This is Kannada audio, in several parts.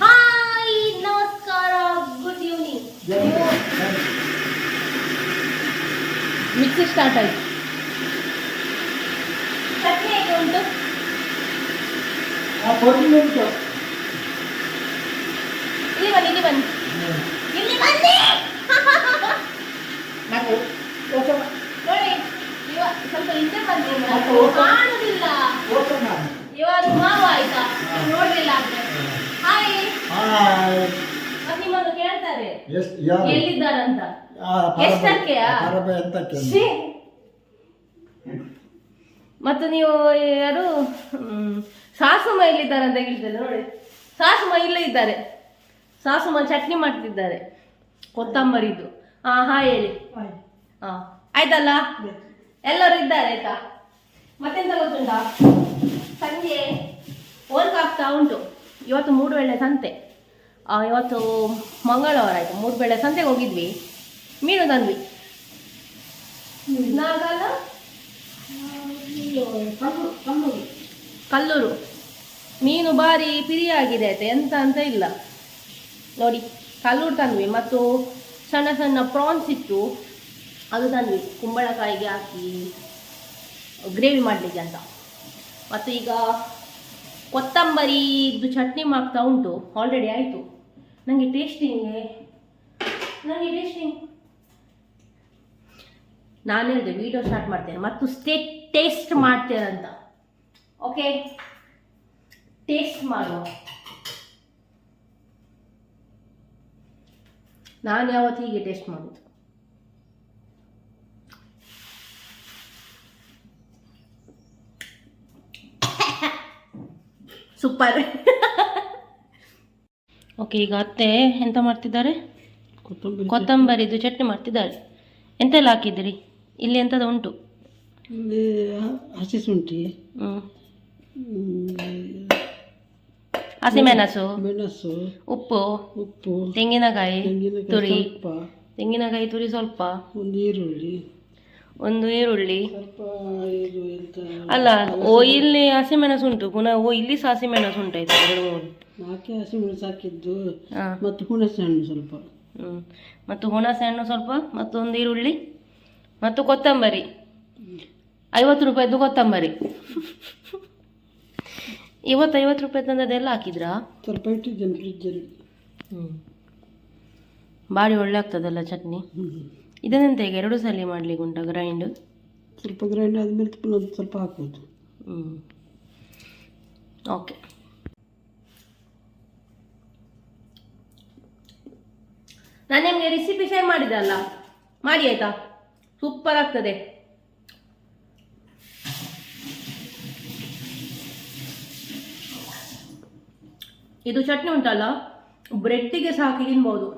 ಹಾಯ್ ನಮಸ್ಕಾರ, ಗುಡ್ ಈವ್ನಿಂಗ್. ಮಿಕ್ಸಿ ಸ್ಟಾರ್ಟ್ ಆಯ್ತು. ಚಟ್ನಿ ಹೇಗೆ ಉಂಟು? ಇಲ್ಲಿ ಬನ್ನಿ, ಇಲ್ಲಿ ಬನ್ನಿ, ಇಲ್ಲಿ ಬನ್ನಿ. ನೋಡಿ, ಸ್ವಲ್ಪ ಹಿಂದೆ ಬನ್ನಿ, ಕಾಣುದಿಲ್ಲ. ಇವಾಗ ಮಾವ ಆಯ್ತಾ, ನೋಡ್ಲಿಲ್ಲ ಅಂದ್ರೆ. ಹಾಯ್, ಮತ್ತೆ ನಿಮ್ಮನ್ನು ಕೇಳ್ತಾರೆ ಎಲ್ಲಿದ್ದಾರಂತ. ಎಷ್ಟಕ್ಕೆಯಾ? ಮತ್ತು ನೀವು ಯಾರು ಸಾಸುಮ ಎಲ್ಲಿದ್ದಾರೆ ಅಂತ ಹೇಳ್ತಾರೆ. ನೋಡಿ, ಸಾಸುಮ ಇಲ್ಲೇ ಇದ್ದಾರೆ. ಸಾಸುಮ ಚಟ್ನಿ ಮಾಡ್ತಿದ್ದಾರೆ, ಕೊತ್ತಂಬರಿದು. ಹಾಯ್ ಹೇಳಿ. ಆಯ್ತಲ್ಲ, ಎಲ್ಲರೂ ಇದ್ದಾರೆ ಆಯ್ತಾ. ಮತ್ತೆಂತ ಗೊತ್ತುಂಟಾ, ಸಂಜೆ ವರ್ಕ್ ಆಗ್ತಾ ಉಂಟು. ಇವತ್ತು 3 ವೇಳೆ ಸಂತೆ. ಇವತ್ತು ಮಂಗಳವಾರ ಆಯ್ತು. 3 ವೇಳೆ ಸಂತೆಗೆ ಹೋಗಿದ್ವಿ, ಮೀನು ತಂದ್ವಿ. ನಾಗಲ್ಲ, ಕಲ್ಲೂರು ಮೀನು ಭಾರಿ ಪಿರಿಯಾಗಿದೆ ಆಯ್ತು, ಎಂತ ಅಂತ ಇಲ್ಲ. ನೋಡಿ, ಕಲ್ಲೂರು ತಂದ್ವಿ. ಮತ್ತು ಸಣ್ಣ ಸಣ್ಣ ಪ್ರಾನ್ಸ್ ಇತ್ತು, ಅದು ತಂದ್ವಿ ಕುಂಬಳಕಾಯಿಗೆ ಹಾಕಿ ಗ್ರೇವಿ ಮಾಡಲಿಕ್ಕೆ ಅಂತ. ಮತ್ತು ಈಗ ಕೊತ್ತಂಬರಿದು ಚಟ್ನಿ ಮಾಡ್ತಾ ಉಂಟು. ಆಲ್ರೆಡಿ ಆಯಿತು. ನನಗೆ ಟೇಸ್ಟಿಂಗ್ ನಾನು ಹೇಳಿದೆ ವಿಡಿಯೋ ಸ್ಟಾರ್ಟ್ ಮಾಡ್ತೇನೆ ಮತ್ತು ಟೇಸ್ಟ್ ಮಾಡ್ತೇನೆ ಅಂತ. ಓಕೆ, ಟೇಸ್ಟ್ ಮಾಡುವ. ನಾನು ಯಾವತ್ತು ಹೀಗೆ ಟೇಸ್ಟ್ ಮಾಡೋದು. ಸೂಪರ್. ಓಕೆ, ಈಗ ಅತ್ತೆ ಎಂತ ಮಾಡ್ತಿದ್ದಾರೆ? ಕೊತ್ತಂಬರಿದು ಚಟ್ನಿ ಮಾಡ್ತಿದ್ದಾರೆ. ಎಂತೆಲ್ಲ ಹಾಕಿದ್ದೀರಿ? ಇಲ್ಲಿ ಎಂಥದ್ದು ಉಂಟು? ಹಸಿ ಶುಂಠಿ, ಹಸಿಮೆಣಸು, ಮೆಣಸು, ಉಪ್ಪು, ತೆಂಗಿನಕಾಯಿ ತುರಿ ಸ್ವಲ್ಪ, ಒಂದು ಈರುಳ್ಳಿ ಅಲ್ಲ. ಇಲ್ಲಿ ಹಸಿಮೆಣಸು ಉಂಟು, ಪುನಃ ಇಲ್ಲಿ ಸಹ ಹಸಿಮೆಣಸು ಉಂಟಾಯ್ತು. 2-3 ಹಸಿಮೆಣಸು ಹಾಕಿದ್ದು, ಮತ್ತು ಹುಣಸೆ ಹಣ್ಣು ಸ್ವಲ್ಪ, ಮತ್ತು ಹುಣಸೆ ಹಣ್ಣು ಸ್ವಲ್ಪ, ಮತ್ತೊಂದು ಈರುಳ್ಳಿ, ಮತ್ತು ಕೊತ್ತಂಬರಿ. 50 ರೂಪಾಯಿದು ಕೊತ್ತಂಬರಿ. 50 ರೂಪಾಯಿ ತಂದದೆಲ್ಲ ಹಾಕಿದ್ರಾ? ಸ್ವಲ್ಪ ಇಟ್ಟಿದ್ದೇನೆ ಫ್ರಿಜ್ಜಲ್ಲಿ. ಭಾರಿ ಒಳ್ಳೆ ಆಗ್ತದಲ್ಲ ಚಟ್ನಿ. ಇದನ್ನೆಂತ ಈಗ 2 ಸಲ ಮಾಡ್ಲಿಕ್ಕೆ ಉಂಟಾ ಗ್ರೈಂಡ್? ಸ್ವಲ್ಪ ಗ್ರೈಂಡ್ ಆದಮೇಲೆ ಪುನಃ ಸ್ವಲ್ಪ ಹಾಕೋದು. ಓಕೆ, ನಾನು ನಿಮಗೆ ರೆಸಿಪಿ ಶೇರ್ ಮಾಡಿದಲ್ಲ, ಮಾಡಿ ಆಯ್ತಾ? ಸೂಪರ್ ಆಗ್ತದೆ. ಇದು ಚಟ್ನಿ ಉಂಟಲ್ಲ, ಬ್ರೆಡ್ಡಿಗೆ ಸಹ ಹಾಕಿ ತಿನ್ಬೋದು,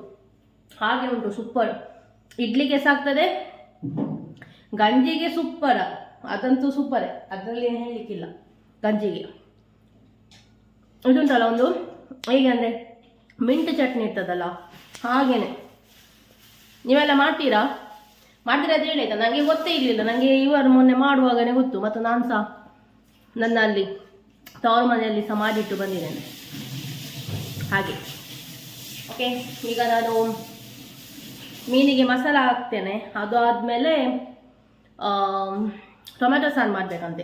ಹಾಗೆ ಉಂಟು. ಸೂಪರ್. ಇಡ್ಲಿಗೆ ಸಾಕ್ತದೆ, ಗಂಜಿಗೆ ಸೂಪರ್, ಅದಂತೂ ಸೂಪರ್, ಅದರಲ್ಲಿ ಏನು ಹೇಳಲಿಕ್ಕಿಲ್ಲ. ಗಂಜಿಗೆ ಇದುಂಟಲ್ಲ ಒಂದು, ಹೇಗೆ ಅಂದರೆ ಮಿಂಟ್ ಚಟ್ನಿ ಇರ್ತದಲ್ಲ ಹಾಗೇನೆ. ನೀವೆಲ್ಲ ಮಾಡ್ತೀರಾ ಅಂತ ಹೇಳಿದ. ನನಗೆ ಗೊತ್ತೇ ಇರಲಿಲ್ಲ. ನನಗೆ ಇವರು ಮೊನ್ನೆ ಮಾಡುವಾಗನೇ ಗೊತ್ತು. ಮತ್ತು ನಾನು ಸಹ ನನ್ನ ಅಲ್ಲಿ ತವರು ಮನೆಯಲ್ಲಿ ಸಹ ಮಾಡಿಟ್ಟು ಬಂದಿದ್ದೇನೆ ಹಾಗೆ. ಓಕೆ, ಈಗ ನಾನು ಮೀನಿಗೆ ಮಸಾಲ ಹಾಕ್ತೇನೆ. ಅದು ಆದಮೇಲೆ ಟೊಮೆಟೊ ಸಾರು ಮಾಡಬೇಕಂತೆ.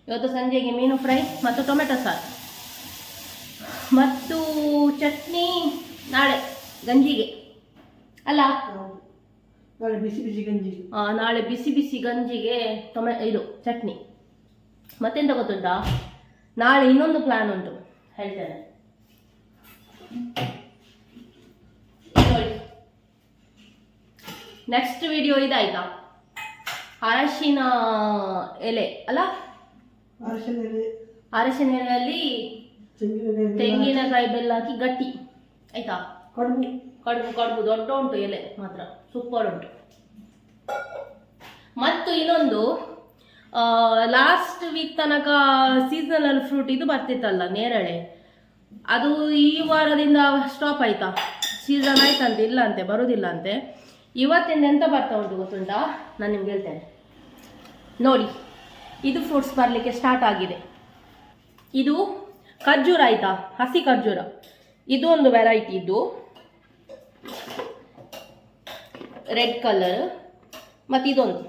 ಇವತ್ತು ಸಂಜೆಗೆ ಮೀನು ಫ್ರೈ ಮತ್ತು ಟೊಮೆಟೊ ಸಾರು ಮತ್ತು ಚಟ್ನಿ ನಾಳೆ ಗಂಜಿಗೆ ಅಲ್ಲ? ನಾಳೆ ಬಿಸಿ ಬಿಸಿ ಗಂಜಿ. ನಾಳೆ ಬಿಸಿ ಬಿಸಿ ಗಂಜಿಗೆ ಇದು ಚಟ್ನಿ. ಮತ್ತೆಂತ ಗೊತ್ತುಂಟಾ, ನಾಳೆ ಇನ್ನೊಂದು ಪ್ಲ್ಯಾನ್ ಉಂಟು, ಹೇಳ್ತೇನೆ ನೋಡಿ. ನೆಕ್ಸ್ಟ್ ವಿಡಿಯೋ ಇದಾಯ್ತಾ, ಅರಶಿನ ಎಲೆ ಅಲ್ಲ, ಅರಶಿನ ಎಲೆಯಲ್ಲಿ ತೆಂಗಿನಕಾಯಿ ಬೆಲ್ಲ ಹಾಕಿ ಗಟ್ಟಿ ಆಯ್ತಾ. ಕಡುಬು ದೊಡ್ಡ ಉಂಟು ಎಲೆ ಮಾತ್ರ, ಸೂಪರ್ ಉಂಟು. ಮತ್ತು ಇನ್ನೊಂದು, ಲಾಸ್ಟ್ ವೀಕ್ ತನಕ ಸೀಸನಲ್ ಫ್ರೂಟ್ ಇದು ಬರ್ತಿತ್ತಲ್ಲ, ನೇರಳೆ, ಅದು ಈ ವಾರದಿಂದ ಸ್ಟಾಪ್ ಆಯ್ತಾ. ಸೀಸನ್ ಆಯ್ತಂತೆ, ಇಲ್ಲ ಅಂತೆ, ಬರೋದಿಲ್ಲ ಅಂತೆ. ಇವತ್ತಿಂದ ಎಂತ ಬರ್ತಾ ಉಂಟು ಗೊತ್ತುಂಟಾ, ನಾನು ನಿಮ್ಗೆ ಹೇಳ್ತೇನೆ ನೋಡಿ. ಇದು ಫ್ರೂಟ್ಸ್ ಬರಲಿಕ್ಕೆ ಸ್ಟಾರ್ಟ್ ಆಗಿದೆ ಇದು ಖರ್ಜೂರ ಆಯ್ತಾ, ಹಸಿ ಖರ್ಜೂರ. ಇದು ಒಂದು ವೆರೈಟಿ, ಇದು ರೆಡ್ ಕಲರ್ ಮತ್ತು ಇದೊಂದು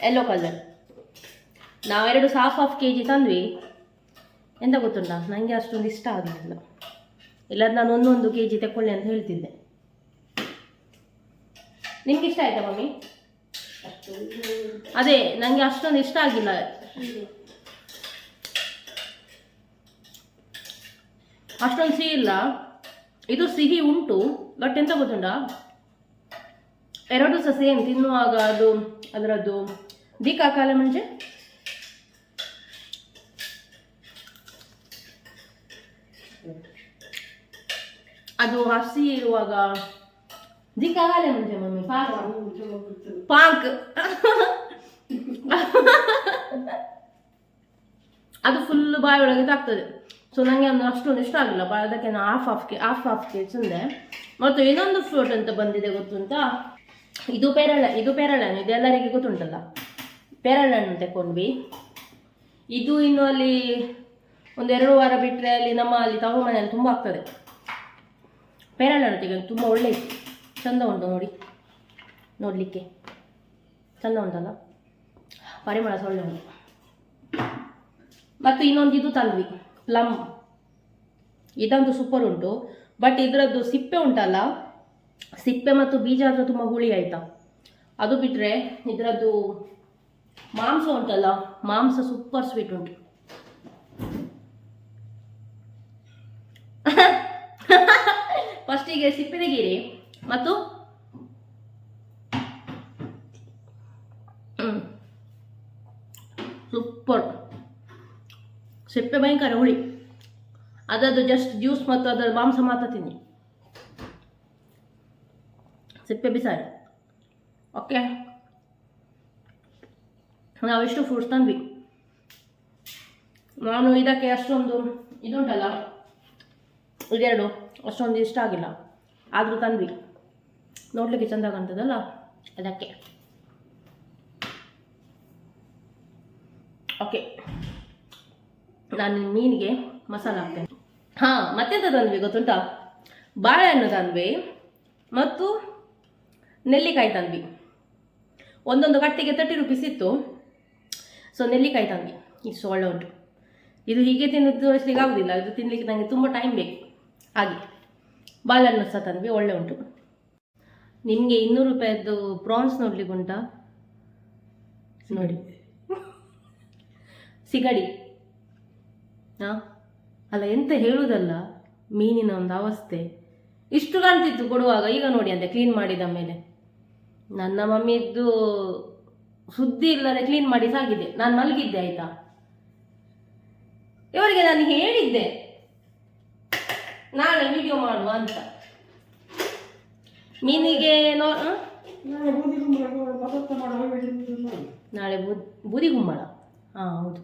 ಯೆಲ್ಲೋ ಕಲರ್. ನಾವೆರಡು ಹಾಫ್ ಕೆ ಜಿ ತಂದ್ವಿ. ಎಂತ ಗೊತ್ತುಂಟ, ನನಗೆ ಅಷ್ಟೊಂದು ಇಷ್ಟ ಆಗಲಿಲ್ಲ. ಇಲ್ಲಾಂದ್ರೆ ನಾನು 1 ಕೆ ಜಿ ತಗೊಳ್ಳಿ ಅಂತ ಹೇಳ್ತಿದ್ದೆ. ನಿಮ್ಗೆ ಇಷ್ಟ ಆಯ್ತಾ ಮಮ್ಮಿ? ಅದೇ ನನಗೆ ಅಷ್ಟೊಂದು ಇಷ್ಟ ಆಗಿಲ್ಲ. ಅಷ್ಟೊಂದು ಸಿಹಿ ಇಲ್ಲ. ಇದು ಸಿಹಿ ಉಂಟು, ಬಟ್ ಎಂತ ಗೊತ್ತುಂಟ, ಎರಡು ಸಹ ಸೇಮ್ ತಿನ್ನುವಾಗ ಅದು ಅದರದ್ದು ಕಾಲ ಮುಂಚೆ ಅದು ಹಸಿ ಇರುವಾಗ ದಿಕ್ಕಾಗಲೇ ಮುಂಚೆ ಮಮ್ಮಿ ಪಾಂಕ್ ಅದು ಫುಲ್ ಬಾಯಿ ಒಳಗೆ ತಾಗ್ತದೆ. ಸೊ ನನಗೆ ಒಂದು ಅಷ್ಟೊಂದು ಇಷ್ಟ ಆಗಿಲ್ಲ. ಅದಕ್ಕೆ ನಾನು ಹಾಫ್ ಕೆ ತಿಂದೆ. ಮತ್ತು ಇನ್ನೊಂದು ಫ್ರೂಟ್ ಅಂತ ಬಂದಿದೆ ಗೊತ್ತುಂಟ, ಇದು ಪೇರಳೆ ಹಣ್ಣು. ಇದು ಎಲ್ಲರಿಗೆ ಗೊತ್ತುಂಟಲ್ಲ, ಪೇರಳೆ ಹಣ್ಣು ತಗೊಂಡ್ವಿ. ಇದು ಇನ್ನು ಅಲ್ಲಿ 1-2 ವಾರ ಬಿಟ್ಟರೆ ಅಲ್ಲಿ ನಮ್ಮ ಅಲ್ಲಿ ತಗೊಂಡ್ಮನೆಯಲ್ಲಿ ತುಂಬ ಆಗ್ತದೆ. ಪೇರಳೆ ಹಣ್ಣು ತೆಗೆದು ತುಂಬ ಒಳ್ಳೆ ಇತ್ತು, ಚಂದ ಉಂಟು ನೋಡಲಿಕ್ಕೆ ಚಂದ ಉಂಟಲ್ಲ, ಪರಿಮಳ ಸೊಳ್ಳೆ ಉಂಟು. ಮತ್ತು ಇನ್ನೊಂದು ಇದು ತಂದ್ವಿ, ಪ್ಲಮ್. ಇದಂತೂ ಸೂಪರ್ ಉಂಟು. ಬಟ್ ಇದರದ್ದು ಸಿಪ್ಪೆ ಉಂಟಲ್ಲ, ಸಿಪ್ಪೆ ಮತ್ತು ಬೀಜ ಆದರೆ ತುಂಬ ಹುಳಿ ಆಯಿತಾ. ಅದು ಬಿಟ್ಟರೆ ಇದರದ್ದು ಮಾಂಸ ಉಂಟಲ್ಲ, ಮಾಂಸ ಸೂಪರ್ ಸ್ವೀಟ್ ಉಂಟು. ಫಸ್ಟಿಗೆ ಸಿಪ್ಪೆ ತೆಗೀರಿ ಮತ್ತು ಸೂಪರ್. ಸಿಪ್ಪೆ ಭಯಂಕರ ಹುಳಿ, ಅದರದ್ದು ಜಸ್ಟ್ ಜ್ಯೂಸ್ ಮತ್ತು ಅದರ ಮಾಂಸ ಮಾತ್ರ ತಿನ್ನಿ, ಸಿಪ್ಪೆ ಬಿಸಾಡಿ. ಓಕೆ, ನಾವೆಷ್ಟು ಫ್ರೂಟ್ಸ್ ತಂದ್ವಿ. ನಾನು ಇದಕ್ಕೆ ಅಷ್ಟೊಂದು ಇದುಂಟಲ್ಲ, ಇದೆರಡು ಅಷ್ಟೊಂದು ಇಷ್ಟ ಆಗಿಲ್ಲ, ಆದರೂ ತಂದ್ವಿ. ನೋಡಲಿಕ್ಕೆ ಚೆಂದ ಕಾಣ್ತದಲ್ಲ ಅದಕ್ಕೆ. ಓಕೆ, ನಾನು ಮೀನಿಗೆ ಮಸಾಲ ಹಾಕ್ತೇನೆ. ಹಾಂ, ಮತ್ತೆಂತ ತಂದ್ವಿ ಗೊತ್ತುಂಟಾ, ಬಾಳೆಹಣ್ಣು ತಂದ್ವಿ ಮತ್ತು ನೆಲ್ಲಿಕಾಯಿ ತಂದ್ವಿ. ಒಂದೊಂದು ಕಟ್ಟಿಗೆ 30 ರೂಪೀಸ್ ಇತ್ತು. ಸೊ ನೆಲ್ಲಿಕಾಯಿ ತಂದ್ವಿ, ಇಷ್ಟು ಒಳ್ಳೆ ಉಂಟು. ಇದು ಹೀಗೆ ತಿನ್ನೋದು ತೋರಿಸ್ಲಿಕ್ಕೆ ಆಗೋದಿಲ್ಲ, ಇದು ತಿನ್ನಲಿಕ್ಕೆ ನನಗೆ ತುಂಬ ಟೈಮ್ ಬೇಕು. ಹಾಗೆ ಬಾಳೆಹಣ್ಣು ಸಹ ತಂದ್ವಿ, ಒಳ್ಳೆ ಉಂಟು. ನಿಮಗೆ 200 ರೂಪಾಯಿದ್ದು ಪ್ರಾನ್ಸ್ ನೋಡ್ಲಿಕ್ಕೆ ಉಂಟಾ? ನೋಡಿ, ಸಿಗಡಿ. ಹಾಂ, ಅಲ್ಲ ಎಂತ ಹೇಳುವುದಲ್ಲ, ಮೀನಿನ ಒಂದು ಅವಸ್ಥೆ. ಇಷ್ಟು ಕಾಣ್ತಿತ್ತು ಕೊಡುವಾಗ, ಈಗ ನೋಡಿ ಅಂತೆ ಕ್ಲೀನ್ ಮಾಡಿದ ಮೇಲೆ. ನನ್ನ ಮಮ್ಮಿದ್ದು ಸುದ್ದಿ ಇಲ್ಲದೆ ಕ್ಲೀನ್ ಮಾಡಿ ಸಾಗಿದೆ. ನಾನು ಮಲಗಿದ್ದೆ ಆಯಿತಾ, ಇವರಿಗೆ ನಾನು ಹೇಳಿದ್ದೆ ನಾಳೆ ವಿಡಿಯೋ ಮಾಡುವ ಅಂತ. ಮೀನಿಗೆ ನಾಳೆ ಬೂದಿ ಕುಂಬಳ. ಹಾಂ ಹೌದು,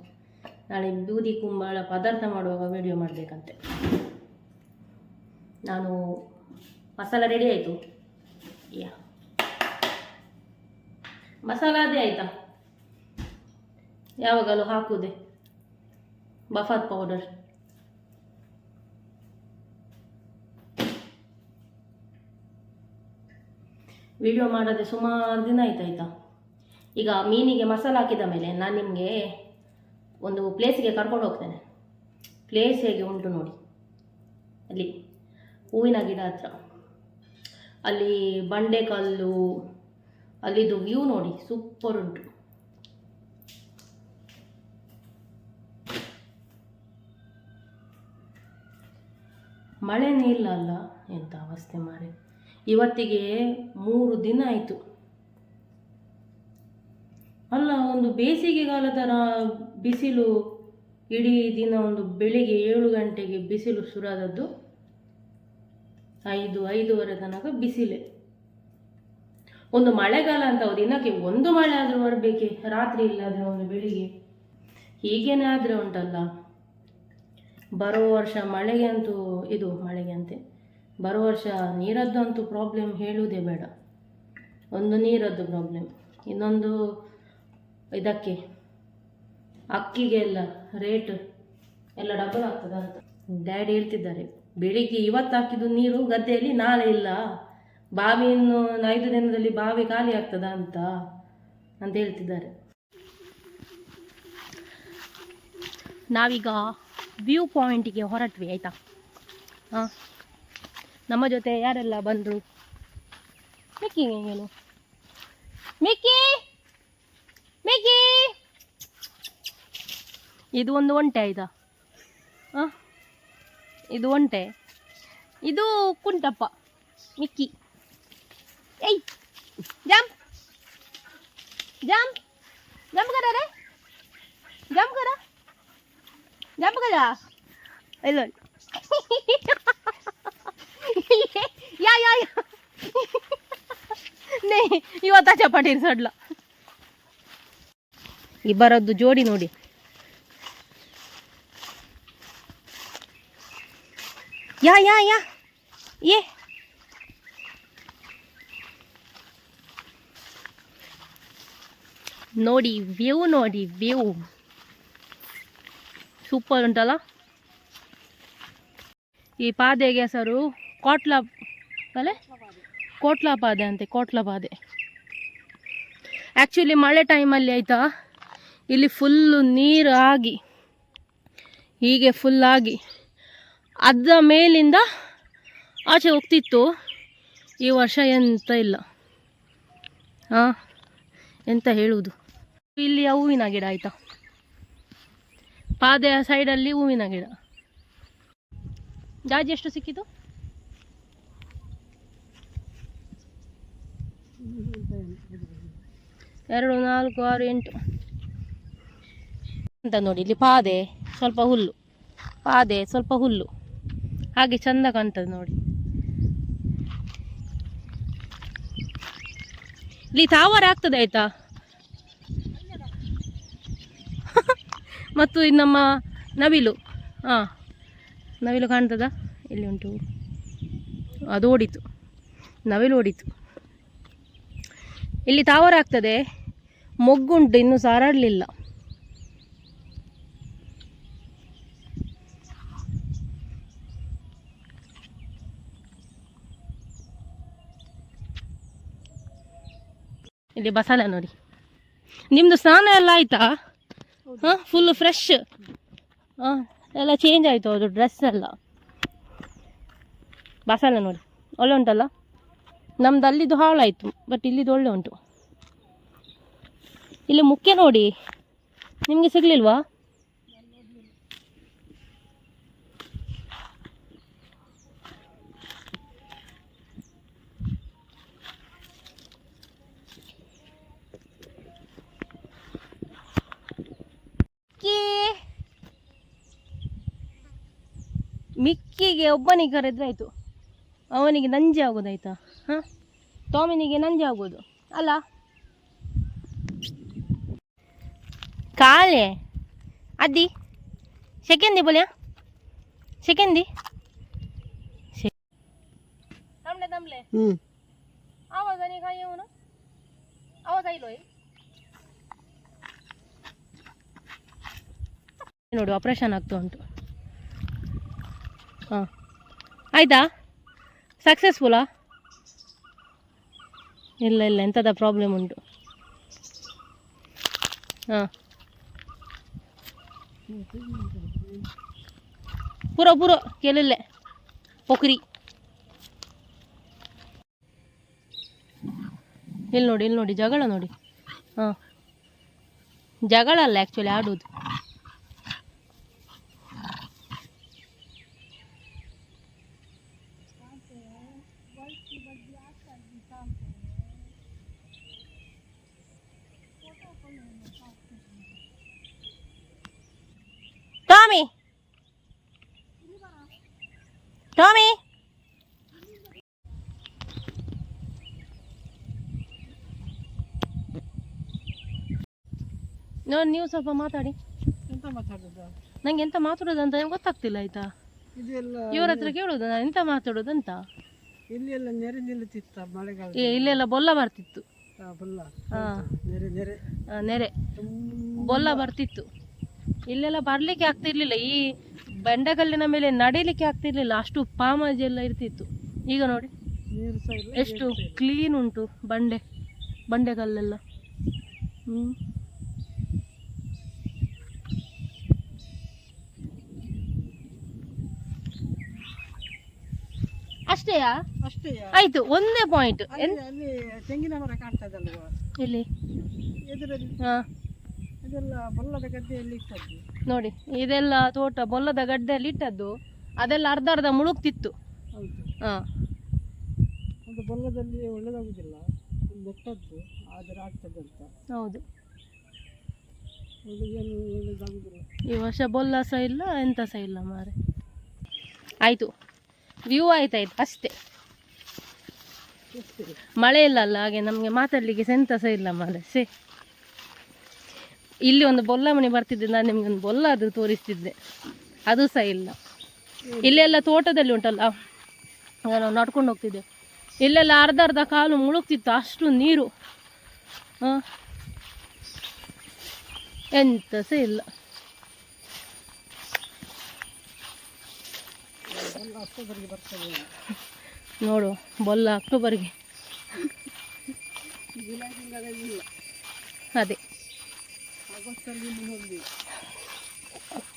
ನಾಳೆ ಬೂದಿ ಕುಂಬಳ ಪದಾರ್ಥ ಮಾಡುವಾಗ ವಿಡಿಯೋ ಮಾಡಬೇಕಂತೆ. ನಾನು ಮಸಾಲ ರೆಡಿ ಆಯಿತು. ಮಸಾಲ ಅದೇ ಆಯಿತಾ, ಯಾವಾಗಲೂ ಹಾಕುವುದೇ ಬಫಾತ್ ಪೌಡರ್. ವಿಡಿಯೋ ಮಾಡೋದೇ ಸುಮಾರು ದಿನ ಆಯ್ತಾಯ್ತಾ. ಈಗ ಮೀನಿಗೆ ಮಸಾಲ ಹಾಕಿದ ಮೇಲೆ ನಾನು ನಿಮಗೆ ಒಂದು ಪ್ಲೇಸಿಗೆ ಕರ್ಕೊಂಡು ಹೋಗ್ತೇನೆ. ಪ್ಲೇಸ್ ಹೇಗೆ ಉಂಟು ನೋಡಿ, ಅಲ್ಲಿ ಹೂವಿನ ಗಿಡ ಹತ್ರ, ಅಲ್ಲಿ ಬಂಡೆಕಲ್ಲು, ಅಲ್ಲಿದ್ದು ವ್ಯೂ ನೋಡಿ ಸೂಪರ್ ಉಂಟು. ಮಳೆನೇ ಇಲ್ಲ ಅಲ್ಲ, ಎಂಥ ಅವಸ್ಥೆ ಮಾರೆ. ಇವತ್ತಿಗೆ 3 ದಿನ ಆಯಿತು ಅಲ್ಲ, ಒಂದು ಬೇಸಿಗೆಗಾಲ ಥರ ಬಿಸಿಲು. ಇಡೀ ದಿನ ಒಂದು ಬೆಳಿಗ್ಗೆ 7 ಗಂಟೆಗೆ ಬಿಸಿಲು ಶುರುವಾದದ್ದು, 5-5:30 ತನಕ ಬಿಸಿಲೇ. ಒಂದು ಮಳೆಗಾಲ ಅಂತ ದಿನಕ್ಕೆ ಒಂದು ಮಳೆ ಆದರೂ ಬರಬೇಕೆ, ರಾತ್ರಿ ಇಲ್ಲಾದರೆ ಒಂದು ಬೆಳಿಗ್ಗೆ. ಹೀಗೇನೆ ಆದರೆ ಉಂಟಲ್ಲ, ಬರೋ ವರ್ಷ ಮಳೆಗೆ ಅಂತೆ ಬರೋ ವರ್ಷ ನೀರದ್ದು ಅಂತೂ ಪ್ರಾಬ್ಲಮ್ ಹೇಳುವುದೇ ಬೇಡ. ಒಂದು ನೀರದ್ದು ಪ್ರಾಬ್ಲಮ್, ಇನ್ನೊಂದು ಇದಕ್ಕೆ ಅಕ್ಕಿಗೆ ಎಲ್ಲ ರೇಟ್ ಎಲ್ಲ ಡಬಲ್ ಆಗ್ತದ ಅಂತ ಡ್ಯಾಡಿ ಹೇಳ್ತಿದ್ದಾರೆ. ಬೆಳಿಗ್ಗೆ ಇವತ್ತು ಹಾಕಿದ್ದು ನೀರು ಗದ್ದೆಯಲ್ಲಿ ನಾಳೆ ಇಲ್ಲ, ಬಾವಿ ಇನ್ನು 5 ದಿನದಲ್ಲಿ ಬಾವಿ ಖಾಲಿ ಆಗ್ತದ ಅಂತ ಹೇಳ್ತಿದ್ದಾರೆ. ನಾವೀಗ ವ್ಯೂ ಪಾಯಿಂಟಿಗೆ ಹೊರಟ್ವಿ ಆಯಿತಾ. ಹಾಂ, ನಮ್ಮ ಜೊತೆ ಯಾರೆಲ್ಲ ಬಂದರು? ಮಿಕ್ಕಿ ಏನು ಮಿಕ್ಕಿ ಮಿಕ್ಕಿ, ಇದು ಒಂದು ಒಂಟೆ ಆಯಿತಾ. ಹಾಂ, ಇದು ಒಂಟೆ, ಇದು ಕುಂಟಪ್ಪ, ಮಿಕ್ಕಿ. ಏಯ್ ಜಂಪ್ ಜಂಪ್ ಜಂಪ್ ಕರ ರೇ, ಜಂಪ್ ಕರ, ಜಂಪ್ ಕರ. ಇಲ್ಲ या या या नाही, ಇವತ್ತಾಚೆ ಪಟೀರ್ ಸಡ್ಲ. ಇಬ್ಬರದ್ದು ಜೋಡಿ ನೋಡಿ. ಯಾ ಯಾ ಯಾ ಏ ನೋಡಿ ವ್ಯೂ, ನೋಡಿ ವ್ಯೂ ಸೂಪರ್ ಉಂಟಲ್ಲ. ಈ ಪಾದೆಗೆ ಹೆಸರು ಕೋಟ್ಲ ಪಾದೆ ಅಂತೆ, ಕೋಟ್ಲ ಪಾದೆ. ಆ್ಯಕ್ಚುಲಿ ಮಳೆ ಟೈಮಲ್ಲಿ ಆಯಿತಾ, ಇಲ್ಲಿ ಫುಲ್ಲು ನೀರು ಆಗಿ ಹೀಗೆ ಫುಲ್ಲಾಗಿ ಅದರ ಮೇಲಿಂದ ಆಚೆ ಹೋಗ್ತಿತ್ತು. ಈ ವರ್ಷ ಎಂತ ಇಲ್ಲ. ಹಾಂ, ಎಂತ ಹೇಳುವುದು. ಇಲ್ಲಿ ಹೂವಿನ ಗಿಡ ಆಯಿತಾ, ಪಾದೆಯ ಸೈಡಲ್ಲಿ ಹೂವಿನ ಗಿಡ. ಜಾಜಿ ಎಷ್ಟು ಸಿಕ್ಕಿತು? 2, 4, 6, 8 ಅಂತ ನೋಡಿ. ಇಲ್ಲಿ ಪಾದೆ ಸ್ವಲ್ಪ ಹುಲ್ಲು, ಪಾದೆ ಸ್ವಲ್ಪ ಹುಲ್ಲು, ಹಾಗೆ ಚಂದ ಕಾಣ್ತದೆ ನೋಡಿ. ಇಲ್ಲಿ ತಾವರ ಆಗ್ತದೆ ಆಯ್ತಾ. ಮತ್ತು ಇದು ನಮ್ಮ ನವಿಲು. ಹಾಂ, ನವಿಲು ಕಾಣ್ತದ, ಇಲ್ಲಿ ಉಂಟು, ಅದು ಓಡಿತು, ನವಿಲು ಓಡಿತು. ಇಲ್ಲಿ ತಾವರ ಆಗ್ತದೆ, ಮೊಗ್ಗುಂಟು, ಇನ್ನೂ ಸಹ ಹರಡಲಿಲ್ಲ. ಇಲ್ಲಿ ಬಸಳೆ ನೋಡಿ. ನಿಮ್ಮದು ಸ್ನಾನ ಎಲ್ಲ ಆಯಿತಾ? ಹಾಂ, ಫುಲ್ಲು ಫ್ರೆಶ್. ಹಾಂ, ಎಲ್ಲ ಚೇಂಜ್ ಆಯಿತು ಅದು ಡ್ರೆಸ್ ಎಲ್ಲ. ಬಸಳೆ ನೋಡಿ ಒಳ್ಳೆ ಉಂಟಲ್ಲ. ನಮ್ದು ಅಲ್ಲಿದ್ದು ಹಾಳಾಯಿತು, ಬಟ್ ಇಲ್ಲಿದ್ದು ಒಳ್ಳೆ ಉಂಟು. ಇಲ್ಲಿ ಮುಖ್ಯ ನೋಡಿ, ನಿಮಗೆ ಸಿಗಲಿಲ್ವಾ? ಮಿಕ್ಕಿಗೆ ಒಬ್ಬನಿಗೆ ಕರೆದ್ರೆ ಆಯಿತು, ಅವನಿಗೆ ನಂಜೆ ಆಗೋದಾಯ್ತಾ. ಹಾಂ, ಟಾಮಿನಿಗೆ ನಂಜೆ ಆಗೋದು ಅಲ್ಲ. ಕಾಲೆ ಅದ್ದಿ ಸೆಕೆಂದಿ ಬೋಲ್ಯಾ, ಸೆಕೆಂದಿ ತಮ್ಲೆ ತಮ್ಲೆ ಆವಾಗ ನೀ ಕಾಯಿ ಅವನು ಆವಾಗ ಇಲ್ಲೋಯ್ ನೋಡು. ಆಪ್ರೇಷನ್ ಆಗ್ತಾ ಉಂಟು. ಹಾಂ, ಆಯಿತಾ? ಸಕ್ಸಸ್ಫುಲ್ಲಾ? ಇಲ್ಲ ಇಲ್ಲ, ಎಂಥದ ಪ್ರಾಬ್ಲಮ್ ಉಂಟು. ಹಾಂ, ಪೂರ ಪೂರ ಕೇಳಿಲ್ಲೆ ಪೊಕ್ರಿ. ಇಲ್ಲಿ ನೋಡಿ, ಇಲ್ಲಿ ನೋಡಿ, ಜಗಳ ನೋಡಿ. ಹಾಂ, ಜಗಳ ಅಲ್ಲ ಆ್ಯಕ್ಚುಲಿ ಆಡೋದು. ಟಾಮಿ, ಟಾಮಿ, ನೋಡಿ ನೀವು ಸ್ವಲ್ಪ ಮಾತಾಡಿ. ಎಂತ ಮಾತಾಡೋದು? ನಂಗೆ ಎಂತ ಮಾತಾಡೋದು ಅಂತ ಗೊತ್ತಾಗ್ತಿಲ್ಲ ಆಯ್ತಾ. ಇದೆಲ್ಲ ಇವ್ರ ಹತ್ರ ಕೇಳೋದು ನಾನು ಎಂತ ಮಾತಾಡೋದು ಅಂತ. ಇಲ್ಲಿ ಎಲ್ಲ ನೆರೆ ನಿಲ್ಲುತ್ತಿತ್ತ ಮಳೆಗಾಲ. ಇಲ್ಲೆಲ್ಲ ಬೊಲ್ಲ ಬರ್ತಿತ್ತು. ಬೊಲ್ಲ. ಹಾಂ, ನೆರೆ ನೆರೆ ನೆರೆ ಬೊಲ್ಲ ಬರ್ತಿತ್ತು. ಇಲ್ಲೆಲ್ಲ ಬರ್ಲಿಕ್ಕೆ ಆಗ್ತಿರ್ಲಿಲ್ಲ. ಈ ಬಂಡೆಕಲ್ಲಿನ ಮೇಲೆ ನಡೀಲಿಕ್ಕೆ ಆಗ್ತಿರ್ಲಿಲ್ಲ, ಅಷ್ಟು ಪಾಮಾಜಿ ಎಲ್ಲ ಇರ್ತಿತ್ತು. ಈಗ ನೋಡಿ ನೀರು ಸಹ ಇಲ್ಲ, ಎಷ್ಟು ಕ್ಲೀನ್ ಉಂಟು ಬಂಡೆಕಲ್ಲೆಲ್ಲ. ಅಷ್ಟೇಯಾ? ಅಷ್ಟೇ. ಆಯ್ತು, ಒಂದೇ ಪಾಯಿಂಟ್. ಅಲ್ಲಿ ತೆಂಗಿನ ಮರ ಕಾಣ್ತದಲ್ವಾ ಇಲ್ಲಿ ಎದುರಲ್ಲಿ, ಇದೆಲ್ಲ ಬೊಲ್ಲದ ಗದ್ದೆಯಲ್ಲಿ ಇಟ್ಟದ್ದು ನೋಡಿ. ಇದೆಲ್ಲ ತೋಟ ಬೊಲ್ಲದ ಗಡ್ಡೆಯಲ್ಲಿ ಇಟ್ಟದ್ದು, ಅದೆಲ್ಲ ಅರ್ಧ ಅರ್ಧ ಮುಳುಗ್ತಿತ್ತು. ಹೌದು. ಒಂದು ಬೊಲ್ಲದಲ್ಲಿ ಒಳ್ಳೆದಾಗುದಿಲ್ಲ, ಒಂದು ನೆಟ್ಟದ್ದು ಆದರೆ ಆಗ್ತದೆ ಅಂತ. ಹೌದು, ಒಳ್ಳೆದೇನು ಒಳ್ಳೆದಾಗುದಿಲ್ಲ. ಈ ವರ್ಷ ಬೊಲ್ಲ ಸಹ ಇಲ್ಲ, ಎಂತ ಸಹ ಇಲ್ಲ ಮಾರೆ. ಆಯ್ತು, ವ್ಯೂ ಆಯ್ತಾಯ್ತು ಅಷ್ಟೇ. ಮಳೆ ಇಲ್ಲಲ್ಲ, ಹಾಗೆ ನಮಗೆ ಮಾತಾಡಲಿಕ್ಕೆ ಎಂತ ಸಹ ಇಲ್ಲ ಮಾರೆ. ಇಲ್ಲಿ ಒಂದು ಬೊಲ್ಲ ಮನೆ ಬರ್ತಿದ್ದೆ, ನಾನು ನಿಮ್ಗೆ ಒಂದು ಬೊಲ್ಲ ಅದು ತೋರಿಸ್ತಿದ್ದೆ, ಅದು ಸಹ ಇಲ್ಲ. ಇಲ್ಲೆಲ್ಲ ತೋಟದಲ್ಲಿ ಉಂಟಲ್ಲ, ನಾವು ನಡ್ಕೊಂಡು ಹೋಗ್ತಿದ್ದೆ, ಇಲ್ಲೆಲ್ಲ ಅರ್ಧ ಅರ್ಧ ಕಾಲು ಮುಳುಗ್ತಿತ್ತು, ಅಷ್ಟು ನೀರು. ಎಂತ ಸಹ ಇಲ್ಲ. ನೋಡು, ಬೊಲ್ಲ ಅಕ್ಟೋಬರ್ಗೆ. ಅದೇ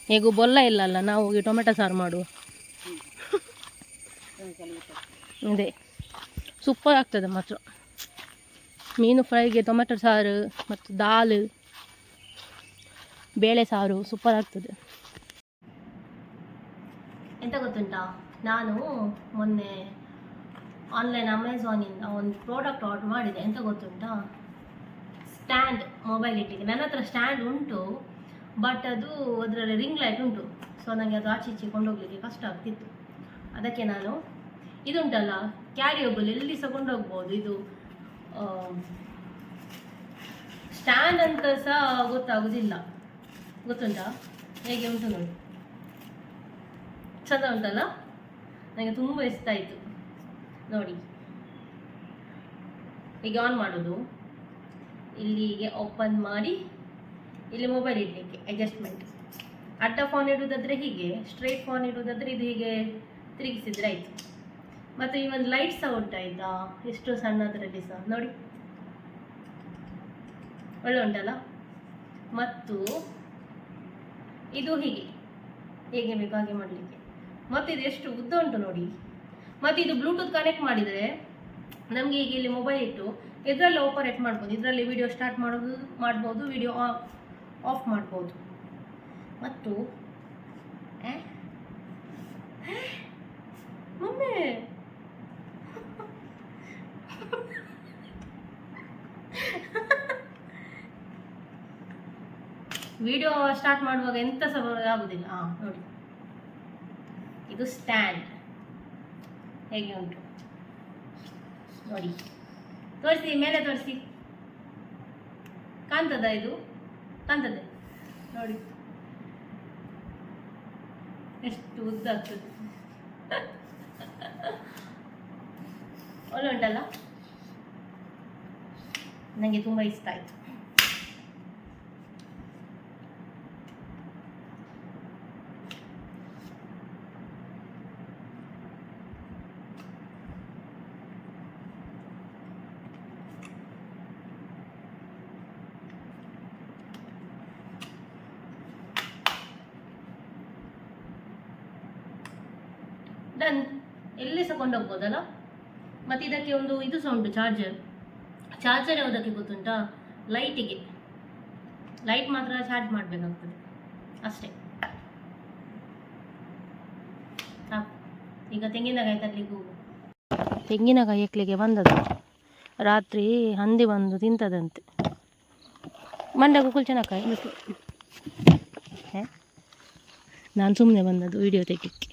ಹೇಗೂ ಬೊಲ್ಲ ಇಲ್ಲ ಅಲ್ಲ, ನಾವು ಹೋಗಿ ಟೊಮೆಟೊ ಸಾರು ಮಾಡುವ. ಅದೇ ಸೂಪರ್ ಆಗ್ತದೆ ಮಾತ್ರ. ಮೀನು ಫ್ರೈಗೆ ಟೊಮೆಟೊ ಸಾರು ಮತ್ತು ದಾಲ್, ಬೇಳೆ ಸಾರು ಸೂಪರ್ ಆಗ್ತದೆ. ಎಂತ ಗೊತ್ತುಂಟಾ, ನಾನು ಮೊನ್ನೆ ಆನ್ಲೈನ್ ಅಮೆಝಾನಿಂದ ಒಂದು ಪ್ರಾಡಕ್ಟ್ ಆರ್ಡರ್ ಮಾಡಿದೆ. ಎಂತ ಗೊತ್ತುಂಟಾ, ಸ್ಟ್ಯಾಂಡ್, ಮೊಬೈಲ್ ಇಟ್ಟಿಗೆ. ನನ್ನ ಹತ್ರ ಸ್ಟ್ಯಾಂಡ್ ಉಂಟು, ಬಟ್ ಅದು ಅದರಲ್ಲಿ ರಿಂಗ್ ಲೈಟ್ ಉಂಟು. ಸೊ ನನಗೆ ಅದು ಆಚೆ ಈಚೆ ಕೊಂಡೋಗ್ಲಿಕ್ಕೆ ಕಷ್ಟ ಆಗ್ತಿತ್ತು. ಅದಕ್ಕೆ ನಾನು ಇದುಂಟಲ್ಲ, ಕ್ಯಾರಿಯಬಲ್, ಎಲ್ಲಿ ಸಹ ಕೊಂಡೋಗ್ಬೋದು. ಇದು ಸ್ಟ್ಯಾಂಡ್ ಅಂತ ಸಹ ಗೊತ್ತಾಗೋದಿಲ್ಲ. ಗೊತ್ತುಂಟಾ ಹೇಗೆ ಉಂಟು ನೋಡಿ, ಚಂದ ಉಂಟಲ್ಲ, ನನಗೆ ತುಂಬ ಇಷ್ಟ ಆಯಿತು ನೋಡಿ. ಈಗ ಆನ್ ಮಾಡೋದು, ಇಲ್ಲಿಗೆ ಓಪನ್ ಮಾಡಿ, ಇಲ್ಲಿ ಮೊಬೈಲ್ ಇಡಲಿಕ್ಕೆ ಅಡ್ಜಸ್ಟ್ಮೆಂಟ್. ಅಡ್ಡ ಫೋನ್ ಇಡುವುದಾದರೆ ಹೀಗೆ, ಸ್ಟ್ರೈಟ್ ಫೋನ್ ಇಡುವುದಾದರೆ ಇದು ಹೀಗೆ ತಿರುಗಿಸಿದ್ರೆ ಆಯಿತು. ಮತ್ತು ಈ ಒಂದು ಲೈಟ್ ಸಹ ಉಂಟಾಯ್ತಾ, ಎಷ್ಟು ಸಣ್ಣದರಲ್ಲಿ ಸಹ ನೋಡಿ, ಒಳ್ಳೆ ಉಂಟಲ್ಲ. ಮತ್ತು ಇದು ಹೀಗೆ ಹೇಗೆ ಬೇಕು ಹಾಗೆ ಮಾಡಲಿಕ್ಕೆ. ಮತ್ತು ಇದು ಎಷ್ಟು ಉದ್ದ ಉಂಟು ನೋಡಿ. ಮತ್ತು ಇದು ಬ್ಲೂಟೂತ್ ಕನೆಕ್ಟ್ ಮಾಡಿದರೆ ನಮಗೆ ಈಗ ಇಲ್ಲಿ ಮೊಬೈಲ್ ಇಟ್ಟು ಇದರಲ್ಲಿ ಆಪರೇಟ್ ಮಾಡ್ಬೋದು. ಇದರಲ್ಲಿ ವಿಡಿಯೋ ಸ್ಟಾರ್ಟ್ ಮಾಡ್ಬೋದು, ವಿಡಿಯೋ ಆಫ್ ಮಾಡ್ಬೋದು. ಮತ್ತು ಮಮ್ಮಿ ವಿಡಿಯೋ ಸ್ಟಾರ್ಟ್ ಮಾಡುವಾಗ ಎಂತ ಸಹ ಆಗುದಿಲ್ಲ. ನೋಡಿ, ಇದು ಸ್ಟ್ಯಾಂಡ್ ಹೇಗೆ ಉಂಟು ನೋಡಿ. ತೋರಿಸಿ, ಮೇಲೆ ತೋರಿಸಿ, ಕಾಣ್ತದ? ಇದು ಕಾಣ್ತದೆ ನೋಡಿ, ಎಷ್ಟು ಉದ್ದ ಆಗ್ತದೆ. ಒಳ್ಳೆ ಉಂಟಲ್ಲ, ನನಗೆ ತುಂಬ ಇಷ್ಟ ಆಯಿತು. ಡನ್, ಎಲ್ಲಿ ಸಹ ಕೊಂಡೋಗ್ಬೋದಲ್ಲ. ಮತ್ತು ಇದಕ್ಕೆ ಒಂದು ಇದು ಸಹ ಉಂಟು, ಚಾರ್ಜರ್ ಯಾವುದಕ್ಕೆ ಗೊತ್ತುಂಟಾ, ಲೈಟಿಗೆ. ಲೈಟ್ ಮಾತ್ರ ಚಾರ್ಜ್ ಮಾಡಬೇಕಾಗ್ತದೆ ಅಷ್ಟೇ. ಸಾಕು. ಈಗ ತೆಂಗಿನಕಾಯಿ ತರಲಿಕ್ಕೆ ಹೋಗು. ತೆಂಗಿನಕಾಯಿ ಎಕ್ಲಿಕ್ಕೆ ಬಂದದ್ದು, ರಾತ್ರಿ ಹಂದಿ ಬಂದು ತಿಂತದಂತೆ. ಮಂಡಗು ಕುಲ್ಚನಕಾಯಿ. ನಾನು ಸುಮ್ಮನೆ ಬಂದದ್ದು ವಿಡಿಯೋ ತೆಗಿಕ್ಕೆ.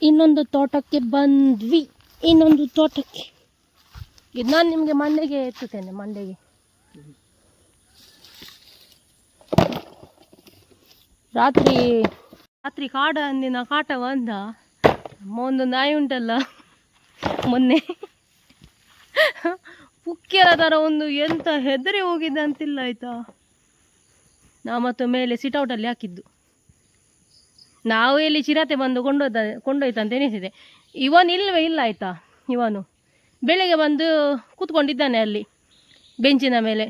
ಇನ್ನೊಂದು ತೋಟಕ್ಕೆ ಬಂದ್ವಿ, ಇನ್ನೊಂದು ತೋಟಕ್ಕೆ. ಇದು ನಾನು ನಿಮಗೆ ಮಂಡೆಗೆ ಎತ್ತುತ್ತೇನೆ, ಮಂಡೆಗೆ. ರಾತ್ರಿ ಕಾಡ ಅಂದಿನ ಕಾಟ ಬಂದ. ಒಂದು ನಾಯಿ ಉಂಟಲ್ಲ, ಮೊನ್ನೆ ಪುಕ್ಕೆರ ಥರ ಒಂದು ಎಂತ ಹೆದರಿ ಹೋಗಿದ್ದಂತಿಲ್ಲ ಆಯ್ತಾ. ನಾವು ಮತ್ತು ಮೇಲೆ ಸಿಟೌಟಲ್ಲಿ ಹಾಕಿದ್ದು. ನಾವು ಎಲ್ಲಿ ಚಿರತೆ ಬಂದು ಕೊಂಡೊಯ್ತಂತ ಎನಿಸಿದೆ. ಇವನು ಇಲ್ಲವೇ ಇಲ್ಲ ಆಯಿತಾ. ಇವನು ಬೆಳಗ್ಗೆ ಬಂದು ಕೂತ್ಕೊಂಡಿದ್ದಾನೆ ಅಲ್ಲಿ ಬೆಂಚಿನ ಮೇಲೆ.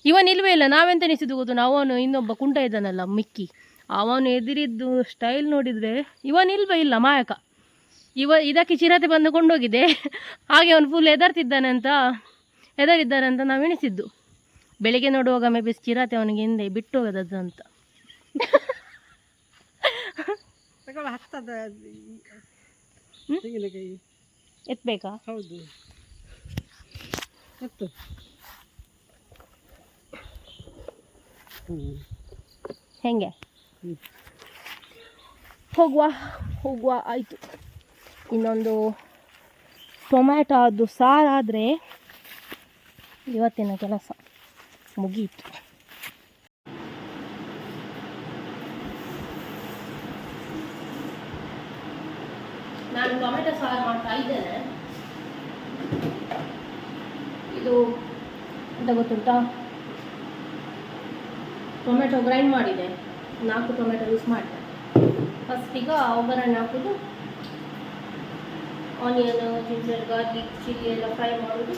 ಇವನು ಇಲ್ಲವೇ ಇಲ್ಲ. ನಾವೆಂತ ಎನಿಸಿದ್ದು ಗೊತ್ತು, ಅವನು ಇನ್ನೊಬ್ಬ ಕುಂಟ ಇದ್ದಾನಲ್ಲ ಮಿಕ್ಕಿ, ಅವನು ಎದುರಿದ್ದು ಸ್ಟೈಲ್ ನೋಡಿದರೆ ಇವನು ಇಲ್ಲವೇ ಇಲ್ಲ ಮಾಯಕ. ಇದಕ್ಕೆ ಚಿರತೆ ಬಂದು ಕೊಂಡೋಗಿದೆ. ಹಾಗೆ ಅವನು ಫುಲ್ ಹೆದರಿದ್ದಾನೆ ಅಂತ ನಾವು ಎಣಿಸಿದ್ದು. ಬೆಳಿಗ್ಗೆ ನೋಡುವಾಗ ಮೇ ಬಿ ಚಿರತೆ ಅವನಿಗೆ ಹಿಂದೆ ಬಿಟ್ಟು ಹೋಗೋದದ್ದು ಅಂತ. ಎತ್ಬೇಕಾ? ಹೌದು, ಎತ್ತು. ಹೆಂಗೆ ಹೋಗುವ ಆಯಿತು. ಇನ್ನೊಂದು ಟೊಮ್ಯಾಟೊ ಅದು ಸಾರಾದರೆ ಇವತ್ತಿನ ಕೆಲಸ ಮುಗಿಯಿತು. ನಾನು ಟೊಮೆಟೊ ಸಾರು ಮಾಡ್ತಾ ಇದ್ದೇನೆ. ಇದು ಎಂತ ಗೊತ್ತುಂಟಾ, ಟೊಮೆಟೊ ಗ್ರೈಂಡ್ ಮಾಡಿದೆ, 4 ಟೊಮೆಟೊ ಯೂಸ್ ಮಾಡಿದೆ. ಫಸ್ಟೀಗ ಒಗ್ಗರಣೆ ಹಾಕೋದು, ಆನಿಯನ್, ಜಿಂಜರ್, ಗಾರ್ಲಿಕ್, ಚಿಲ್ಲಿ ಎಲ್ಲ ಫ್ರೈ ಮಾಡೋದು.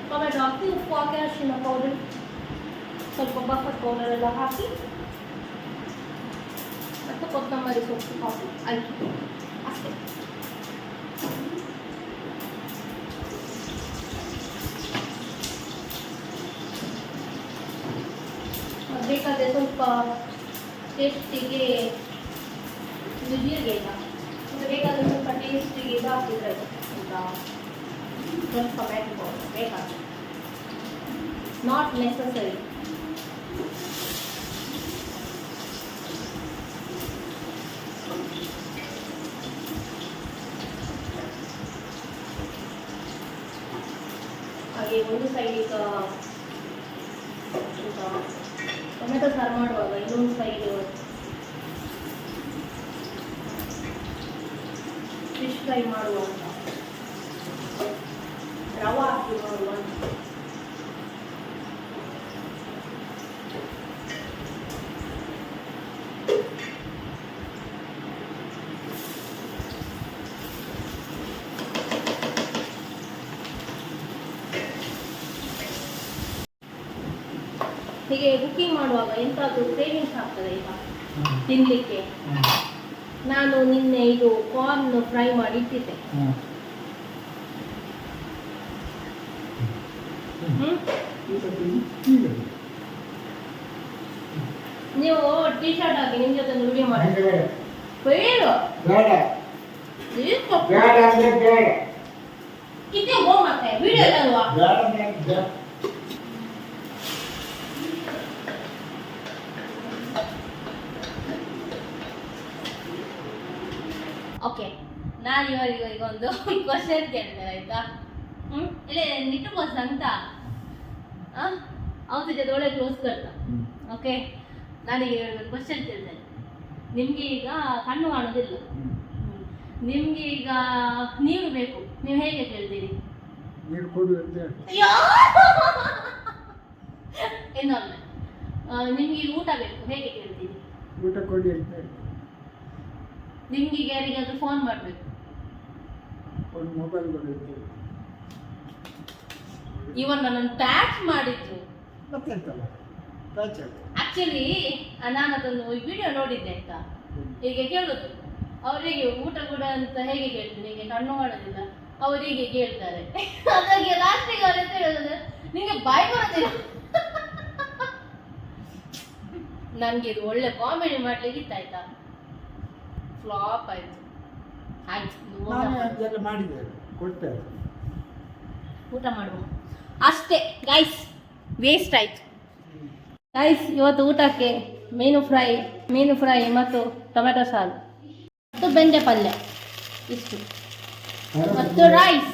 ಟೊಮೆಟೊ ಹಾಕಿ ಉಪ್ಪು ಹಾಕಿ ಅರಿಶಿನ ಪೌಡರ್, ಸ್ವಲ್ಪ ಬಫರ್ ಪೌಡರ್ ಎಲ್ಲ ಹಾಕಿ ಮತ್ತು ಕೊತ್ತಂಬರಿ ಸೊಪ್ಪು ಹಾಕಿ ಆಯಿತು, ಅಷ್ಟೇ. ಬೇಕಾದರೆ ಸ್ವಲ್ಪ ಟೇಸ್ಟಿಗೆ ಇದು ಜೀರಿಗೆ ಇಲ್ಲ, ಮತ್ತು ಬೇಕಾದರೆ ಸ್ವಲ್ಪ ಟೇಸ್ಟಿಗೆ ಇದು ಹಾಕಿದ್ರೆ ಅಂತ ಸ್ವಲ್ಪ ಮ್ಯಾಗಿ ಪೌಡರ್ ಬೇಕಾದರೆ, ನಾಟ್ ನೆಸಸರಿ. ಹಾಗೆ ಒಂದು ಸೈಡ್ ಈಗ ಟೊಮೆಟೊ ಸಾರು ಮಾಡುವಾಗ ಇನ್ನೊಂದು ಸೈಡ್ ಫಿಶ್ ಫ್ರೈ ಮಾಡುವಂತ, ರವಾ ಹಾಕಿ ಮಾಡುವಂತ. ಹೀಗೆ ಕುಕಿಂಗ್ ಮಾಡುವಾಗ ಎಂತಾದರೂ ಕ್ರೇವಿಂಗ್ಸ್ ಆಗ್ತದೆ ಈಗ ತಿನ್ನಲಿಕ್ಕೆ. ನಾನು ನಿನ್ನೆ ಇದು ಕಾರ್ನ್ ಫ್ರೈ ಮಾಡಿ ಇಟ್ಟಿದ್ದೆ. ನೀವು ಟೀ ಶರ್ಟ್ ಹಾಕಿ ನಿಮ್ಮ ಜೊತೆ ವಿಡಿಯೋ ಮಾಡಿ. ಕಿತ್ತೆ ಗೋ ಮತ್ತೆ ವಿಡಿಯೋ ಅಲ್ವಾ. ಓಕೆ, ನಾನು ಇವರಿಗೆ ಈಗ ಒಂದು ಕ್ವಶನ್ ಕೇಳ್ತೇನೆ ಆಯ್ತಾ. ಇಲ್ಲೇ ನಿಟ್ಟು ಬಾಸ್ ಅಂತ ಅವ್ರ ಜೊತೆ ಒಳ್ಳೆ ಕ್ಲೋಸ್ ಕರ್ತ. ಓಕೆ, ನಾನೀಗ ಒಂದು ಕ್ವಶನ್ ಕೇಳ್ತೇನೆ. ನಿಮಗೆ ಈಗ ಕಣ್ಣು ಕಾಣೋದಿಲ್ಲ, ನಿಮ್ಗೆ ಈಗ ನೀರು ಬೇಕು, ನೀವು ಹೇಗೆ ಕೇಳ್ತೀರಿ? ಇನ್ನೊಮ್ಮೆ, ನಿಮ್ಗೆ ಊಟ ಬೇಕು, ಹೇಗೆ ಕೇಳ್ತೀರಿ? ಊಟ ಕೊಡಿ ಅಂತ. ನಿಮ್ಗೆ ಈಗ ಯಾರಿಗಾದ್ರೂ ಫೋನ್ ಮಾಡಬೇಕು, ಒಂದು ಮೊಬೈಲ್ ಕೊಡಿ. ಇವನ್ ನನ್ನ ಟ್ಯಾಕ್ಸ್ ಮಾಡಿದ್ರು. ಆಕ್ಚುಲಿ ನಾನು ಅದನ್ನು ವಿಡಿಯೋ ನೋಡಿದ್ದೆ ಆಯ್ತಾ. ಹೀಗೆ ಕೇಳುದು ಅವರಿಗೆ ಊಟ ಕೂಡ ಅಂತ ಹೇಗೆ ಕೇಳ್ತೀನಿ, ನಿಮಗೆ ಕಣ್ಣು ಮಾಡೋದಿಲ್ಲ ಅವರಿಗೆ ಕೇಳ್ತಾರೆ. ಹಾಗಾಗಿ ಲಾಸ್ಟಿಗೆ ಅವ್ರ ಎಂತ ಹೇಳೋದು, ನಿಂಗೆ ಬಾಯ್ ಬರೋದಿಲ್ಲ. ನನ್ಗೆ ಇದು ಒಳ್ಳೆ ಕಾಮಿಡಿ ಮಾಡ್ಲಿಕ್ಕೆ ಇತ್ತಾಯ್ತಾ, ಫ್ಲಾಪ್ ಆಯ್ತು. ಆಯ್ತು ಮಾಡಿದ್ದೇವೆ, ಕೊಡ್ತೇವೆ, ಊಟ ಮಾಡುವ ಅಷ್ಟೇ ಗೈಸ್. ವೇಸ್ಟ್ ಆಯ್ತು ಗೈಸ್. ಇವತ್ತು ಊಟಕ್ಕೆ ಮೀನು ಫ್ರೈ ಮತ್ತು ಟೊಮೆಟೊ ಸಾರು ಮತ್ತು ಬೆಂಡೆ ಪಲ್ಯ ಇಷ್ಟು ಮತ್ತು ರೈಸ್.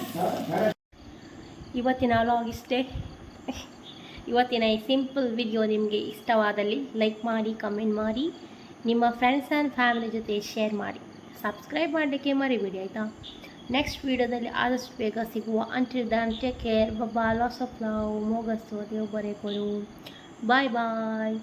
ಇವತ್ತಿನ ವ್ಲಾಗ್ ಇಷ್ಟೇ. ಇವತ್ತಿನ ಈ ಸಿಂಪಲ್ ವಿಡಿಯೋ ನಿಮಗೆ ಇಷ್ಟವಾದಲ್ಲಿ ಲೈಕ್ ಮಾಡಿ, ಕಮೆಂಟ್ ಮಾಡಿ, ನಿಮ್ಮ ಫ್ರೆಂಡ್ಸ್ ಆ್ಯಂಡ್ ಫ್ಯಾಮಿಲಿ ಜೊತೆ ಶೇರ್ ಮಾಡಿ, ಸಬ್ಸ್ಕ್ರೈಬ್ ಮಾಡಲಿಕ್ಕೆ ಮರಿಬೇಡಿ ಆಯಿತಾ. ನೆಕ್ಸ್ಟ್ ವಿಡಿಯೋದಲ್ಲಿ ಆದಷ್ಟು ಬೇಗ ಸಿಗುವ. ಅಂಟಿಲ್ ದನ್ ಟೇಕ್ ಕೇರ್, ಬಾಬಾ, ಲಾಸ್ ಆಫ್ ಲವ್, ಮೋಗಸ್ತು ದೇವರೇ ಕೊಡು. ಬಾಯ್ ಬಾಯ್.